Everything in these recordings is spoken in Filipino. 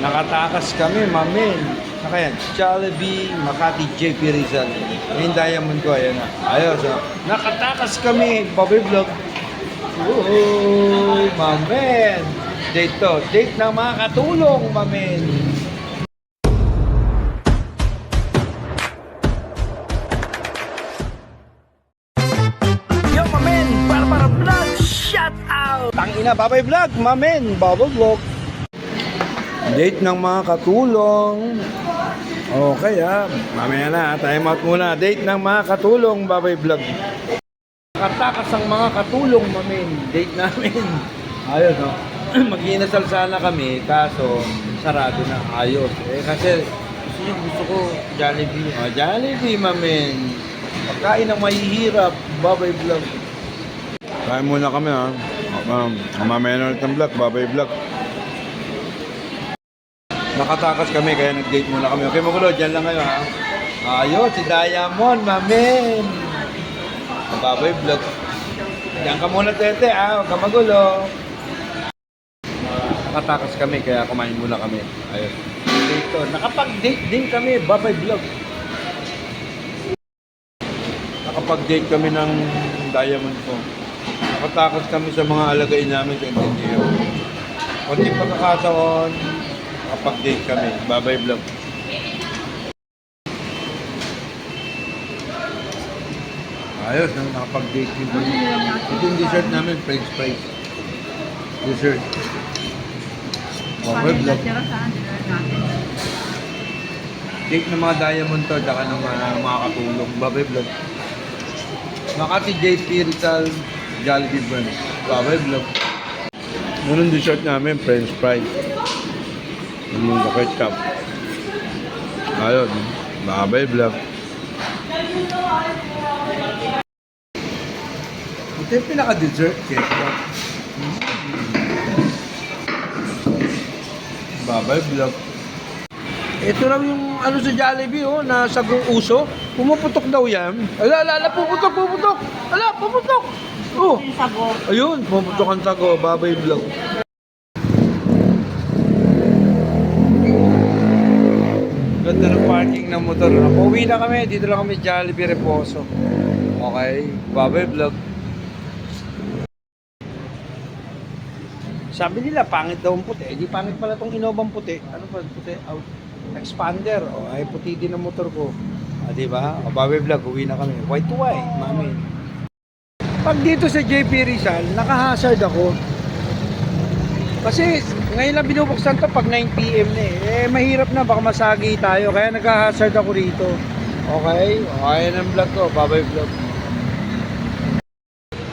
Nakatakas kami, mamin. Saka yan, Jollibee, Makati, JP Rizal. Yung diamond ko, ayan na. Ayos, oh. Nakatakas kami, Bobby Vlog. Uy, mamin. Date to. Date ng mga katulong, mamin. Yo, mamin. Para vlog. Shout out. Tangina, Babay Vlog, mamin. Bobby Vlog. Date ng mga katulong. Okay mamaya na, time out muna. Date ng mga katulong, Babay Vlog. Nakatakas ang mga katulong, mamin. Date namin. Ayos, no? Mag-inasal sana kami, kaso sarado na. Ayos. Kasi gusto ko Jollibee. Jollibee, mamin. Pagkain ng mahihirap, Babay Vlog. Kain muna kami, ha. Mamaya na ulit ang vlog, Babay Vlog. Nakatakas kami, kaya nag-date muna kami. Okay, magulo, dyan lang kayo, ha? Ayos, si Diamond, mamin. Babay Vlog. Diyan ka muna, tete, ha? Huwag ka magulo. Nakatakas kami, kaya kumain muna kami. Ayos. Dito, nakapag-date din kami, Babay Vlog. Nakapag-date kami ng Diamond ko. Nakatakas kami sa mga alagain namin sa Intindiyo. Kunti pagkakataon, nakapag-date kami, Babay Vlog. Ayos, nakapag-date din kami. Ito yung dessert namin, French fries. Dessert. Babay Vlog. Date ng mga Diamond to, tsaka ng mga katulong, Babay Vlog. Makati JP Rizal, Jollibee Brand, Babay Vlog. Ganun dessert namin, French fries. Yung ketchup. Ayun, Babay Vlog. Ito yung pinaka-dessert, ketchup. Babay Vlog. Ito lang yung ano sa Jollibee, na sagong uso. Pumuputok daw yan. Ala, puputok. Ala, puputok. Oh. Ayun, pumuputok ang sago, Babay Vlog. Ganda ng parking ng motor. Pauwi na kami. Dito lang kami Jollibee Reposo. Okay. Babay Vlog. Sabi nila, pangit daw ang puti. Di pangit pala itong Innova puti. Ano pa puti? Expander. Ay, puti din ang motor ko. Diba? Babay Vlog. Uwi na kami. White to white. Mami. Pag dito sa JP Rizal, naka-hazard ako. Kasi ngayon lang binubuksan to pag 9 PM na mahirap na, baka masagi tayo. Kaya nag-hazard ako rito. Okay? Ayan ang vlog ko, Babay Vlog.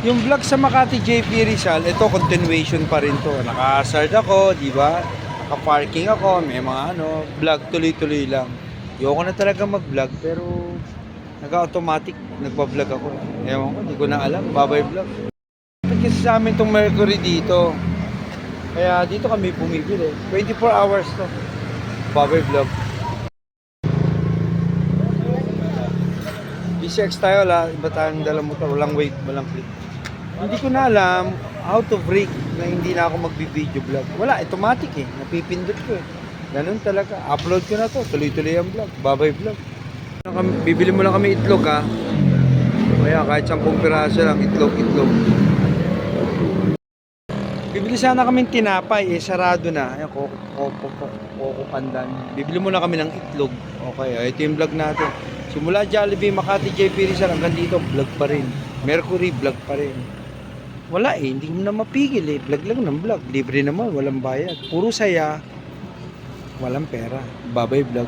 Yung vlog sa Makati JP Rizal, ito continuation pa rin to. Naka-hazard ako, di ba? Naka-parking ako, may mga vlog tuloy-tuloy lang. Ayoko na talaga mag-vlog, pero naka-automatic, nagpa-vlog ako. Ewan ko, hindi ko na alam, Babay Vlog. Kasi sa amin tong Mercury dito, kaya dito kami pumipili. 24 hours to. Babay Vlog. BCX tayo, iba tayong dala motor. Walang weight, walang click. Hindi ko na alam how to break na hindi na ako magbi-video vlog. Wala, automatic napipindot ko Ganun talaga. Upload ko na to. Tuloy-tuloy ang vlog. Babay Vlog. Bibili mo lang kami itlog, ha. Kaya kahit 10 piraso lang, itlog. Bibili sana kaming tinapay, sarado na. Ayan, Coco Pandan. Bibili muna kami ng itlog. Okay, ito yung vlog natin. Simula Jollibee, Makati, JP Rizal, hanggang dito, vlog pa rin. Mercury, vlog pa rin. Wala hindi mo na mapigil Vlog lang ng vlog. Libre naman, walang bayad. Puro saya, walang pera. Babay Vlog.